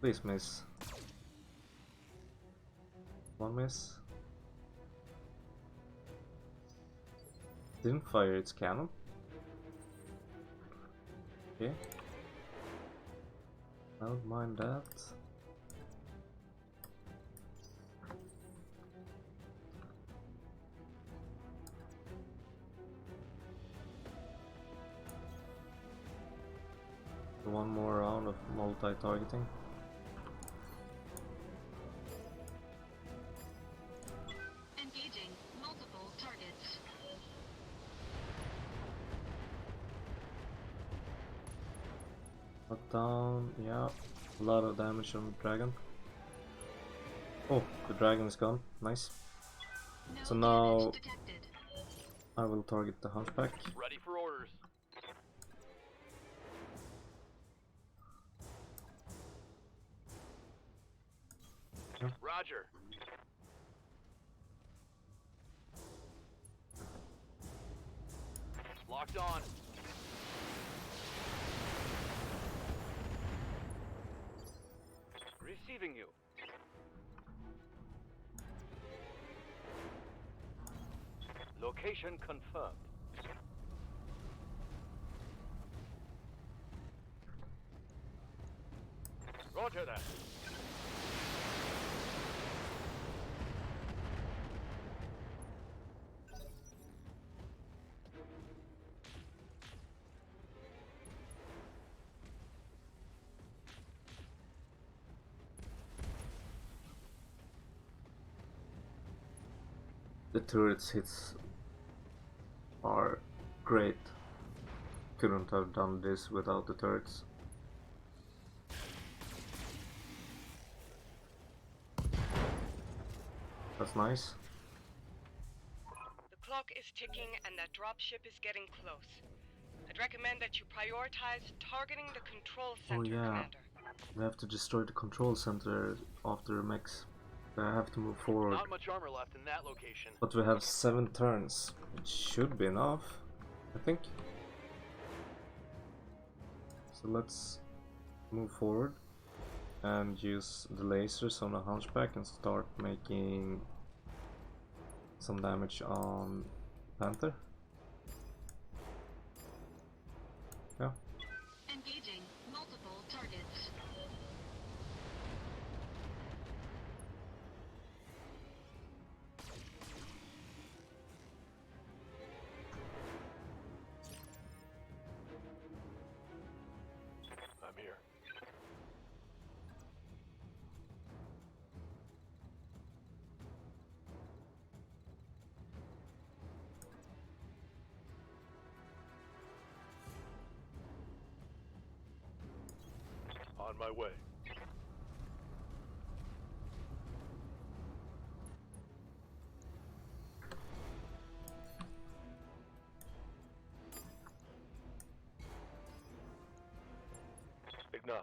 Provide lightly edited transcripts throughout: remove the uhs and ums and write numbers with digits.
Please miss. One miss. Didn't fire its cannon. Okay. I don't mind that. One more round of multi-targeting. Engaging multiple targets. Knock down, yeah. A lot of damage on the dragon. Oh, the dragon is gone. Nice. No So now damage detected. I will target the hunchback. Ready for orders. Yeah. Roger. Locked on. Receiving you. Location confirmed. Roger that. The turret's hits are great. Couldn't have done this without the turrets. That's nice. The clock is ticking and that dropship is getting close. I'd recommend that you prioritize targeting the control center, Oh yeah, Commander. we have to destroy the control center after mechs. I have to move forward. Not much armor left in that location. But we have 7 turns. It should be enough, I think. So let's move forward and use the lasers on the hunchback and start making some damage on Panther. Yeah. Engaging multiple targets. I'm here. On my way. Acknowledged.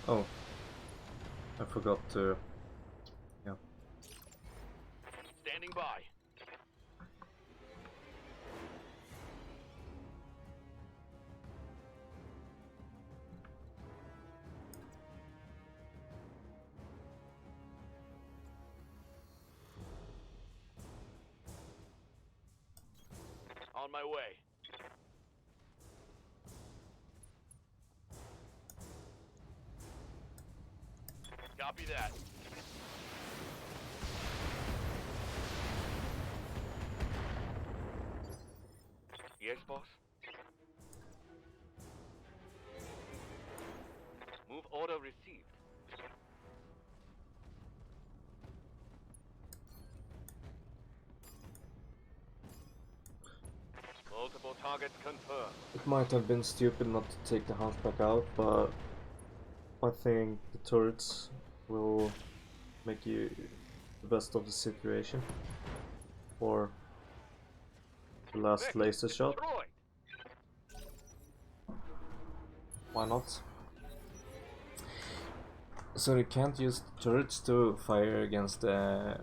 Oh, I forgot to. Yeah. Standing by. On my way. Copy that. Yes, boss? Move order received. Multiple targets confirmed. It might have been stupid not to take the hunchback out, but I think the turrets will make you the best of the situation for the last laser shot. Destroyed. Why not? So you can't use the turrets to fire against the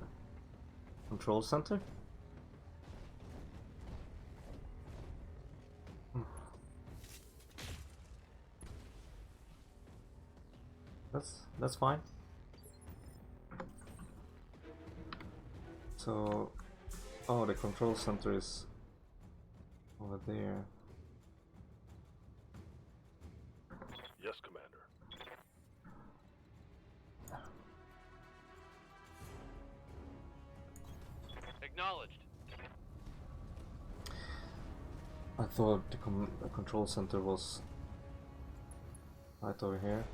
control center? That's fine. So, oh, the control center is over there. Yes, Commander. Acknowledged. I thought the control center was right over here,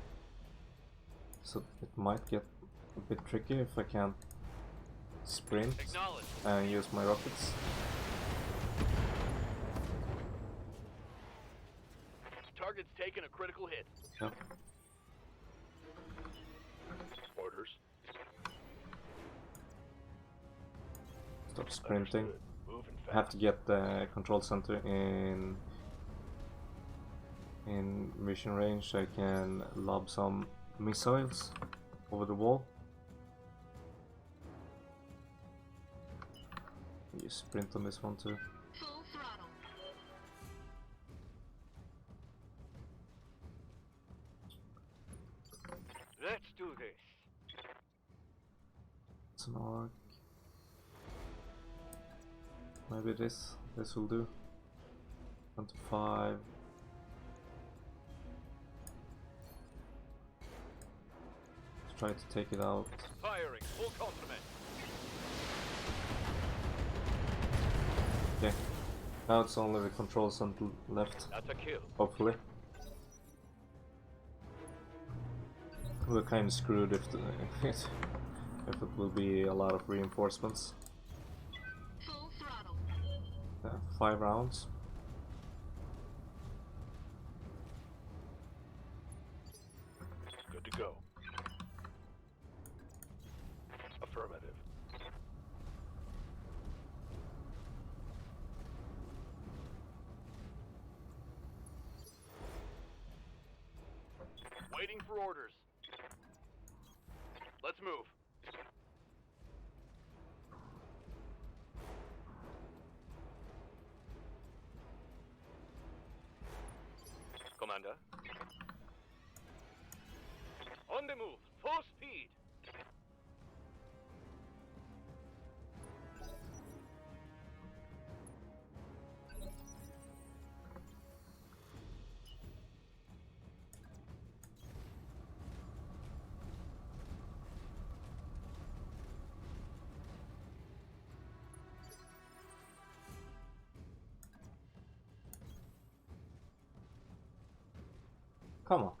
so it might get a bit tricky if I can't sprint and use my rockets. Target's taken a critical hit. Yep. Orders. Stop sprinting. Understood. Moving I have fast. to get the control center in mission range so I can lob some missiles over the wall. You sprint on this one too. Full throttle. Let's do this. It's an arc. Maybe this will do. 25. Let's try to take it out. Firing full complement. Okay. Now it's only the control center left, That's a kill. hopefully. We're kind of screwed if if it will be a lot of reinforcements. Full throttle. 5 rounds. Good to go. Affirmative. Waiting for orders. Let's move. Commander. On the move. Full speed. Come on.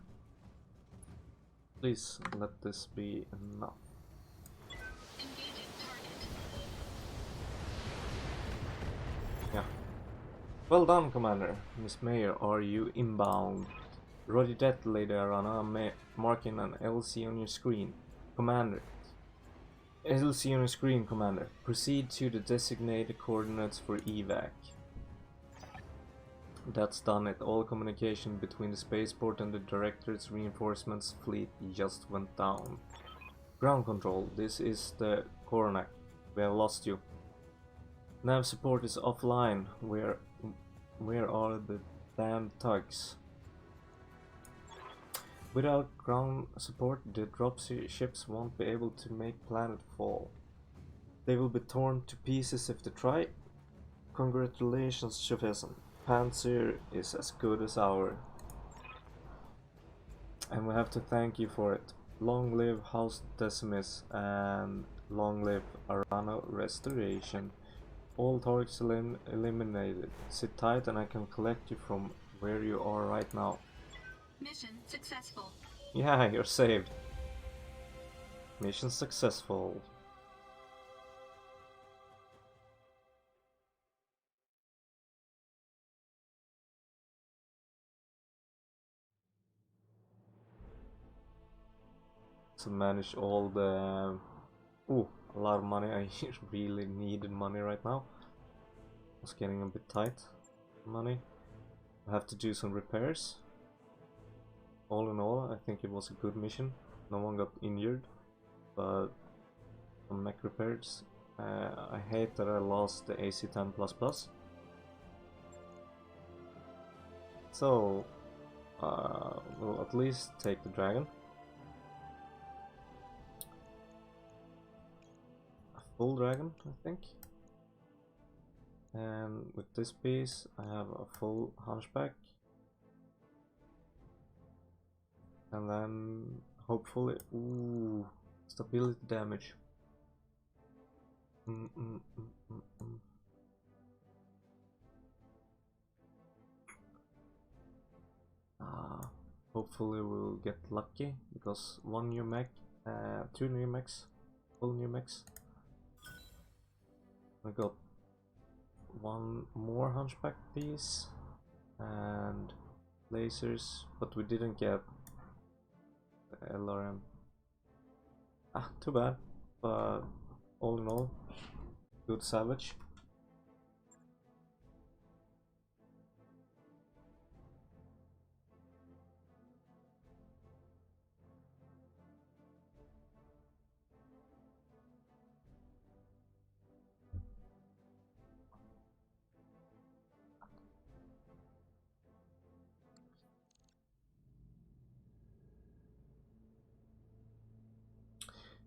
Please let this be enough. Engaging target. Yeah. Well done, Commander. Miss Mayor, are you inbound? Roger that, Lady Arana. I'm marking an LC on your screen. Commander. LC on your screen, Commander. Proceed to the designated coordinates for evac. That's done it. All communication between the spaceport and the Directorate's reinforcements fleet just went down. Ground control, this is the Coronac. We have lost you. Nav support is offline. Where are the damn tugs? Without ground support, the dropships won't be able to make planetfall. They will be torn to pieces if they try. Congratulations, Chefesson. Panzer is as good as our. And we have to thank you for it. Long live House Decimus and long live Arano Restoration. All targets eliminated. Sit tight and I can collect you from where you are right now. Mission successful. Yeah, you're saved. Mission successful. To manage all the... Ooh, a lot of money. I really needed money right now. It's getting a bit tight. Money. I have to do some repairs. All in all, I think it was a good mission. No one got injured, but some mech repairs. I hate that I lost the AC-10++. So, we'll at least take the dragon. full dragon, I think. And with this piece, I have a full hunchback. And then hopefully, ooh, stability damage. Hopefully we'll get lucky because one new mech, two new mechs, full new mechs. We got one more hunchback piece and lasers, but we didn't get LRM. Too bad, but all in all, good salvage.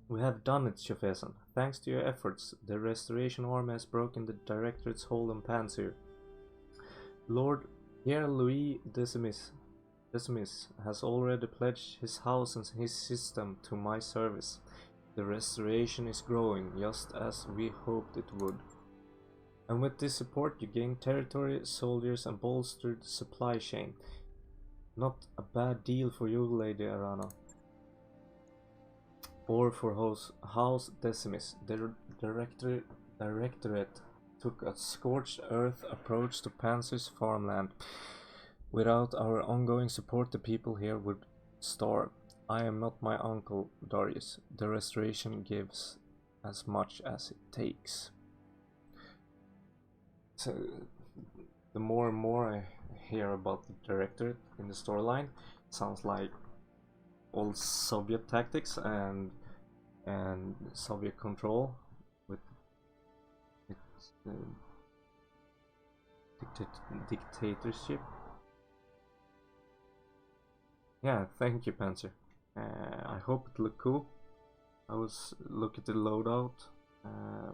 We have done it, Chofesan. Thanks to your efforts, the Restoration Army has broken the Directorate's hold on Panzer. Lord Pierre-Louis Decimus has already pledged his house and his system to my service. The Restoration is growing, just as we hoped it would. And with this support you gain territory, soldiers and bolstered supply chain. Not a bad deal for you, Lady Arana. Or for House Decimus. The Directorate took a scorched earth approach to Panzer's farmland. Without our ongoing support, the people here would starve. I am not my uncle, Darius. The Restoration gives as much as it takes. So, the more and more I hear about the Directorate in the storyline, it sounds like all Soviet tactics and Soviet control with its dictatorship. Yeah, thank you, Panzer. I hope it looked cool. I will look at the loadout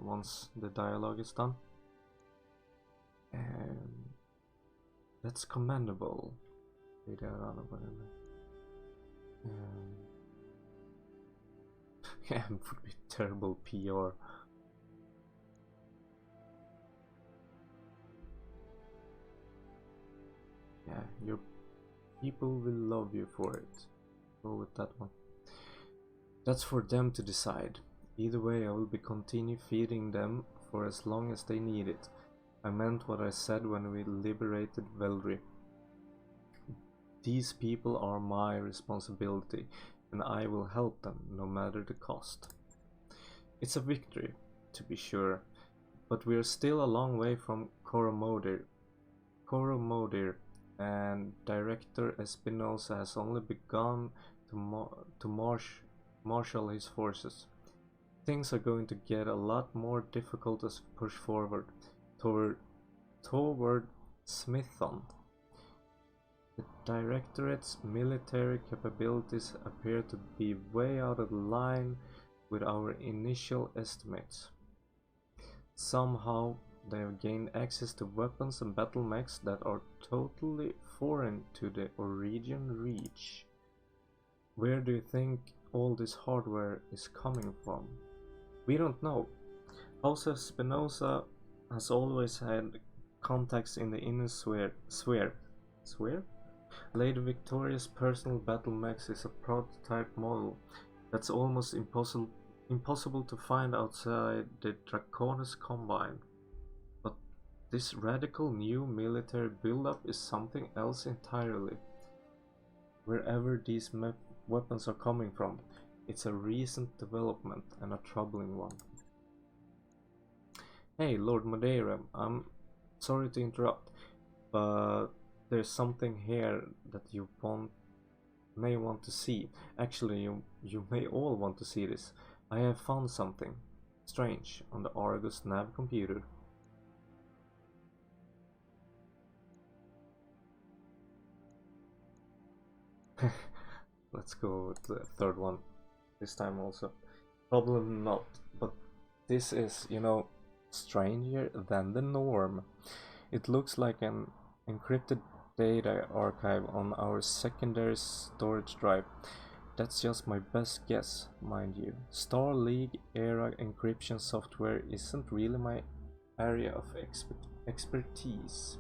once the dialogue is done. That's commendable. Yeah, it would be terrible PR. Yeah, your people will love you for it. Go with that one. That's for them to decide. Either way, I will be continue feeding them for as long as they need it. I meant what I said when we liberated Veldry. These people are my responsibility, and I will help them, no matter the cost. It's a victory, to be sure, but we are still a long way from Koromodir, and Director Espinosa has only begun to marshal his forces. Things are going to get a lot more difficult as we push forward toward Smithon. The Directorate's military capabilities appear to be way out of line with our initial estimates. Somehow they have gained access to weapons and battle mechs that are totally foreign to the Origin Reach. Where do you think all this hardware is coming from? We don't know. House of Spinoza has always had contacts in the inner sphere. Lady Victoria's personal battle mech is a prototype model that's almost impossible to find outside the Draconis Combine. But this radical new military buildup is something else entirely. Wherever these weapons are coming from, it's a recent development and a troubling one. Hey, Lord Madeira, I'm sorry to interrupt, but there's something here that you may want to see. Actually, you may all want to see this. I have found something strange on the Argus nav computer. Let's go with the third one this time also. Probably not, but This is, you know, stranger than the norm. It looks like an encrypted data archive on our secondary storage drive. That's just my best guess, mind you. Star League era encryption software isn't really my area of expertise.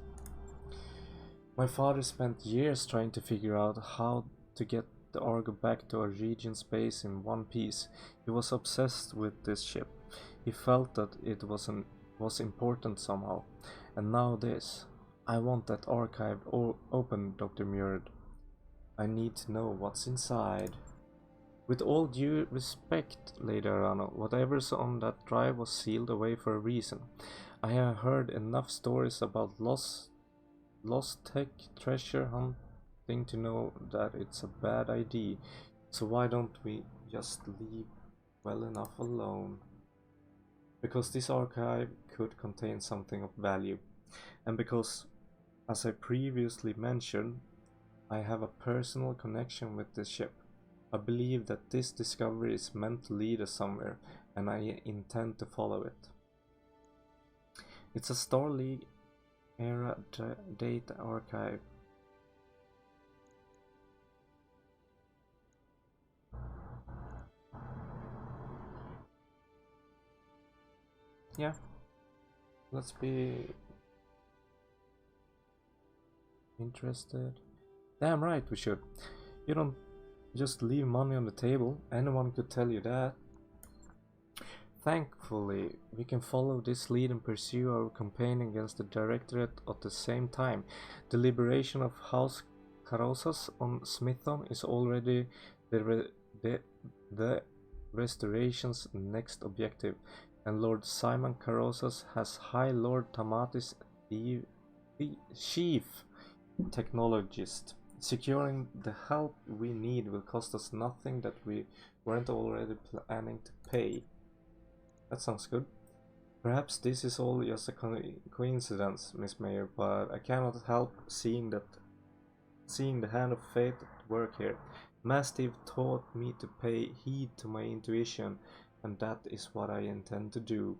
My father spent years trying to figure out how to get the Argo back to our region space in one piece. He was obsessed with this ship. He felt that it was important somehow. And now this. I want that archive open, Dr. Murd. I need to know what's inside. With all due respect, Lady Arano, whatever's on that drive was sealed away for a reason. I have heard enough stories about lost tech treasure hunting to know that it's a bad idea. So why don't we just leave well enough alone? Because this archive could contain something of value. And because, as I previously mentioned, I have a personal connection with this ship. I believe that this discovery is meant to lead us somewhere, and I intend to follow it. It's a Star League era data archive. Yeah, let's be interested. Damn right we should. You don't just leave money on the table. Anyone could tell you that. Thankfully, we can follow this lead and pursue our campaign against the Directorate at the same time. The liberation of House Carosas on Smithon is already the Restoration's next objective, and Lord Simon Carosas has High Lord Tamatis the chief technologist. Securing the help we need will cost us nothing that we weren't already planning to pay. That sounds good. Perhaps this is all just a coincidence, Miss Mayor, but I cannot help seeing the hand of fate at work here. Mastiff taught me to pay heed to my intuition, and that is what I intend to do.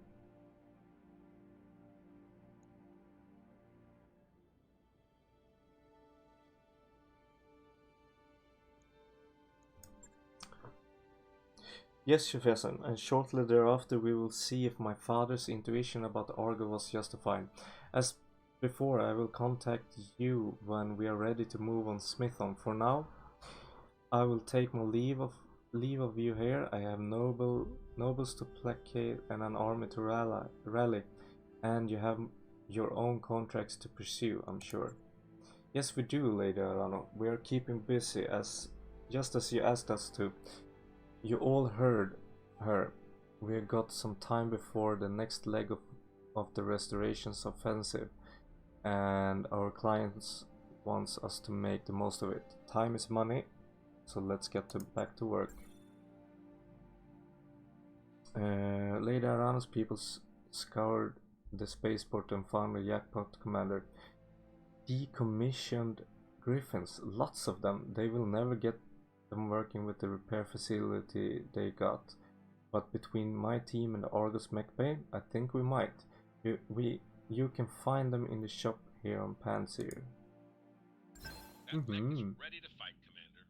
Yes, Professor, and shortly thereafter we will see if my father's intuition about Argo was justified. As before, I will contact you when we are ready to move on Smithon. For now, I will take my leave of you here. I have nobles to placate and an army to rally, and you have your own contracts to pursue, I'm sure. Yes, we do, Lady Arano. We are keeping busy, just as you asked us to. You all heard her. We have got some time before the next leg of the Restoration's offensive, and our clients wants us to make the most of it. Time is money, so let's get back to work. Lady Arano's people scoured the spaceport and found a jackpot commander. Decommissioned Griffins, lots of them. They will never get them working with the repair facility they got, but between my team and the Argus mech bay, I think we might. You can find them in the shop here on Panseer. Ready to fight, Commander.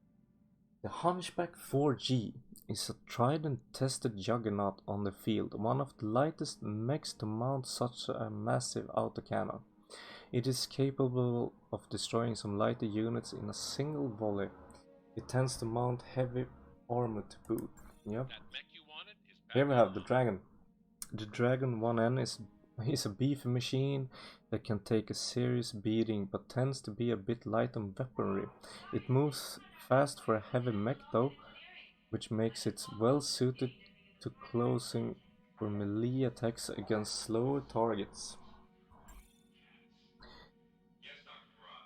The Hunchback 4G is a tried and tested juggernaut on the field, one of the lightest mechs to mount such a massive autocannon. It is capable of destroying some lighter units in a single volley. It tends to mount heavy armor to boot. Yep. That mech you wanted is back Here we have the online. Dragon. The Dragon 1N is a beefy machine that can take a serious beating, but tends to be a bit light on weaponry. It moves fast for a heavy mech though, which makes it well suited to closing or melee attacks against slower targets.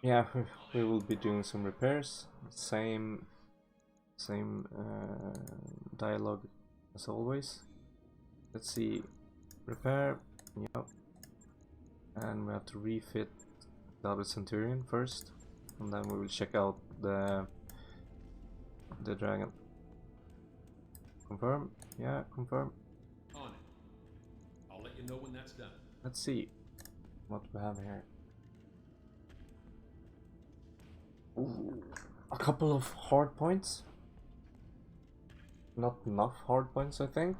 Yeah, we will be doing some repairs. Same dialogue as always. Let's see, repair. Yep. And we have to refit the other Centurion first, and then we will check out the Dragon. Confirm. Yeah, confirm. On it. me know when that's done. Let's see what we have here. Ooh, a couple of hard points. Not enough hard points, I think.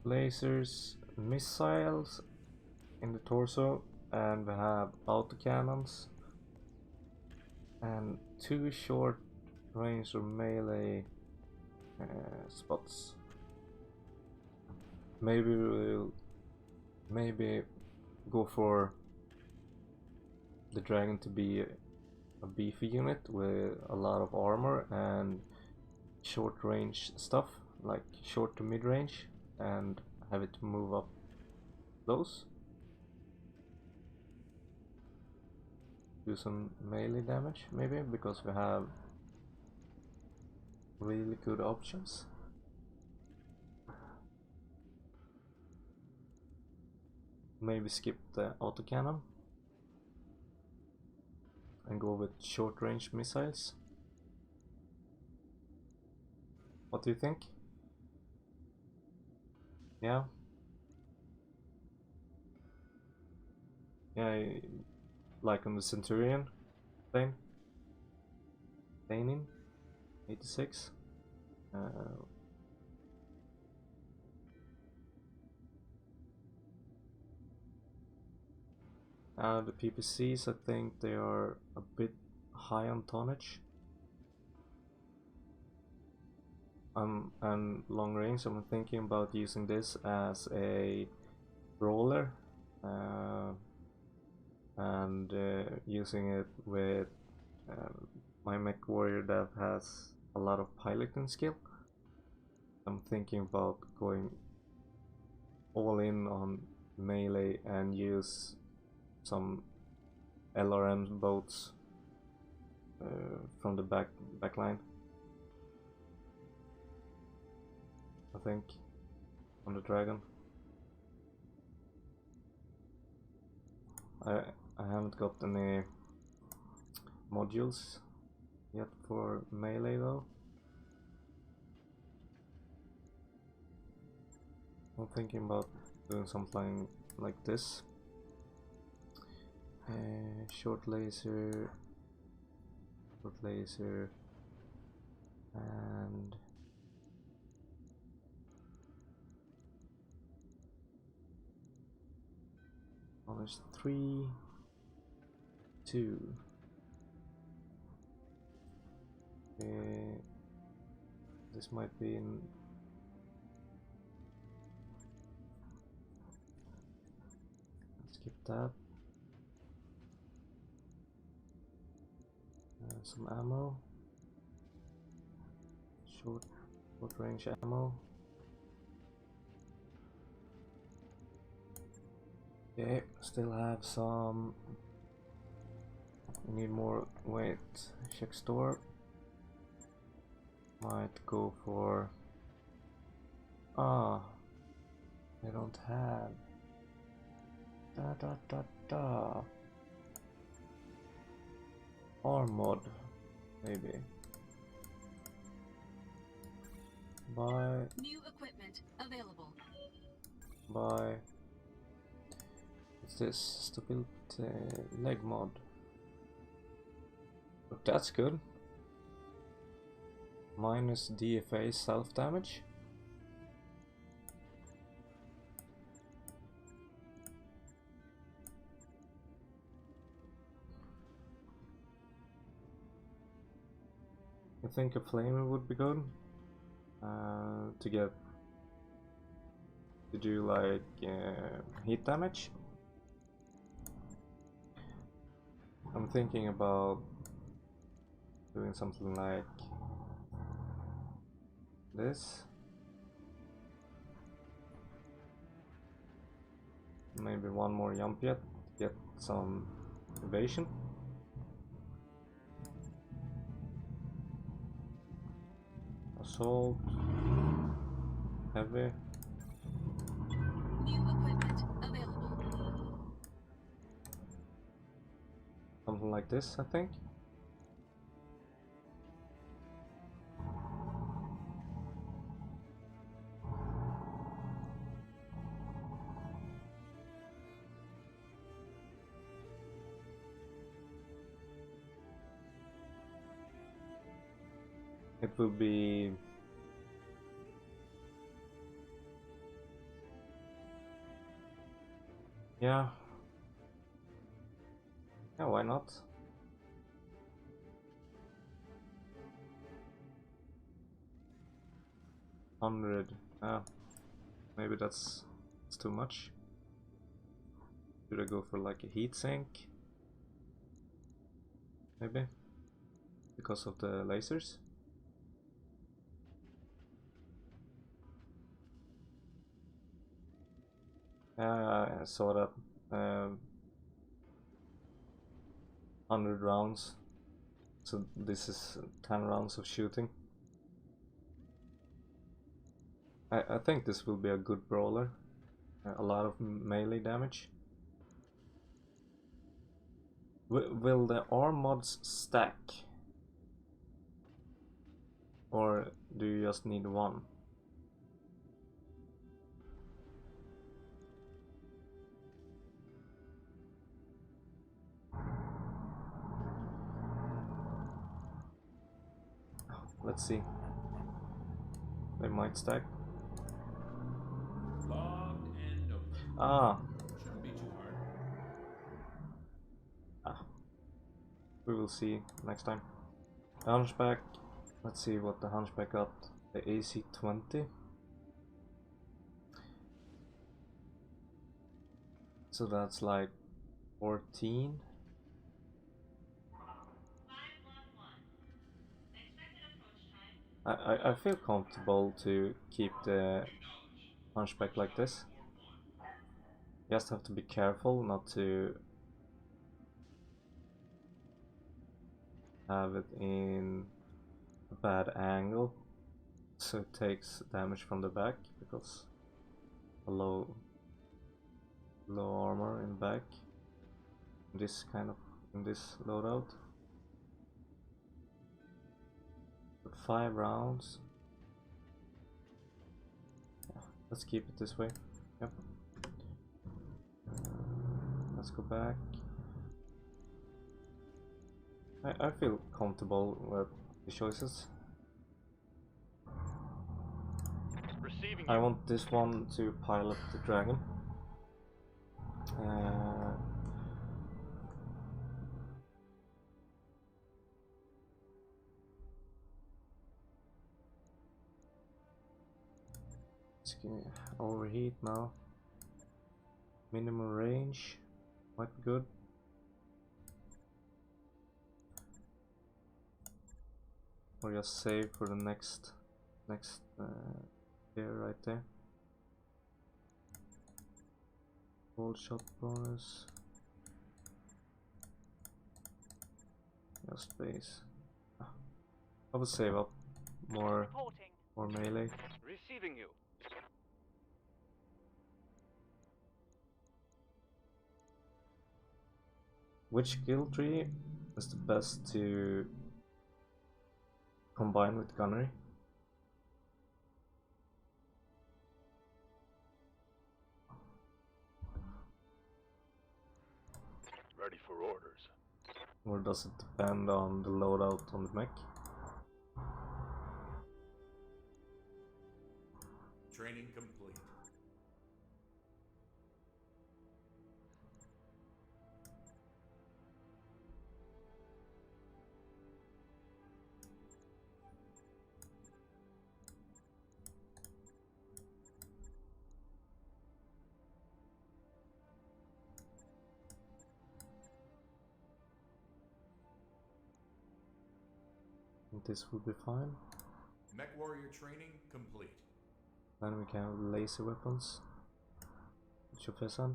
Lasers, missiles in the torso, and we have autocannons and 2 short range or melee spots. Maybe we'll go for the dragon to be a beefy unit with a lot of armor and short range stuff, like short to mid range, and have it move up close. Do some melee damage maybe, because we have really good options. Maybe skip the autocannon and go with short range missiles. What do you think? Yeah? Yeah, like on the Centurion plane. Planing 86. The PPCs, I think they are a bit high on tonnage. And long range, I'm thinking about using this as a roller and using it with my mech warrior that has a lot of piloting skill. I'm thinking about going all in on melee and use some LRM boats from the back line. I think on the dragon. I haven't got any modules yet for melee though. I'm thinking about doing something like this. Short laser, and oh, there's 3, 2. This might be in. Skip that. Some ammo. Short range ammo. Okay, still have some. Need more weight. Check store. Might go for. They don't have. Armored, maybe. Buy. New equipment available. Buy. What's this? Stability leg mod. But that's good. Minus DFA self damage. I think a flamer would be good to do like heat damage. I'm thinking about doing something like this. Maybe one more jump yet to get some evasion. Assault, heavy. New equipment available. Something like this, I think. it will be yeah, why not? $100. Maybe that's too much. Should I go for like a heat sink? Maybe because of the lasers. I saw that 100 rounds, so this is 10 rounds of shooting. I think this will be a good brawler, a lot of melee damage. Will the arm mods stack, or do you just need one? Let's see. They might stack. Logged and open. Ah, Shouldn't be too hard. we will see next time. Hunchback. Let's see what the Hunchback got. The AC 20. So that's like 14. I feel comfortable to keep the Hunchback like this. You just have to be careful not to have it in a bad angle, so it takes damage from the back, because a low armor in back in this loadout. But 5 rounds. Yeah, let's keep it this way. Yep. Let's go back. I feel comfortable with the choices. Receiving I you. want this one to pilot the dragon. Let's overheat now. Minimum range, quite good. Or just save for the next here, right there. Gold shot bonus. Just space. I will save up more melee. Receiving you. Which skill tree is the best to combine with gunnery? Ready for orders. Or does it depend on the loadout on the mech? Training complete. This will be fine. Mech warrior training complete. Then we can have laser weapons. Shofesan.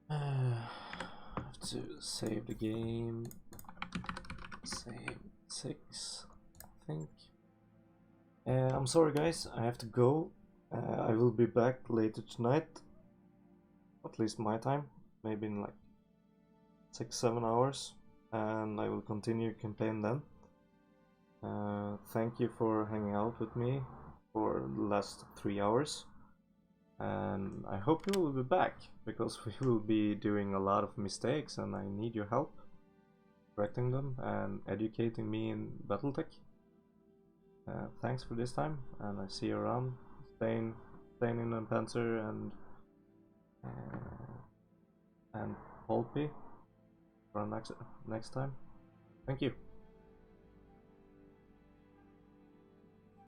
Have to save the game. Save 6, I think. I'm sorry guys, I have to go. I will be back later tonight. At least my time. Maybe in like 6-7 hours. And I will continue campaign then. Thank you for hanging out with me for the last 3 hours. And I hope you will be back, because we will be doing a lot of mistakes and I need your help. correcting them and educating me in BattleTech. Thanks for this time, and I see you around. Staying in a Panzer and Polpy for next time. Thank you.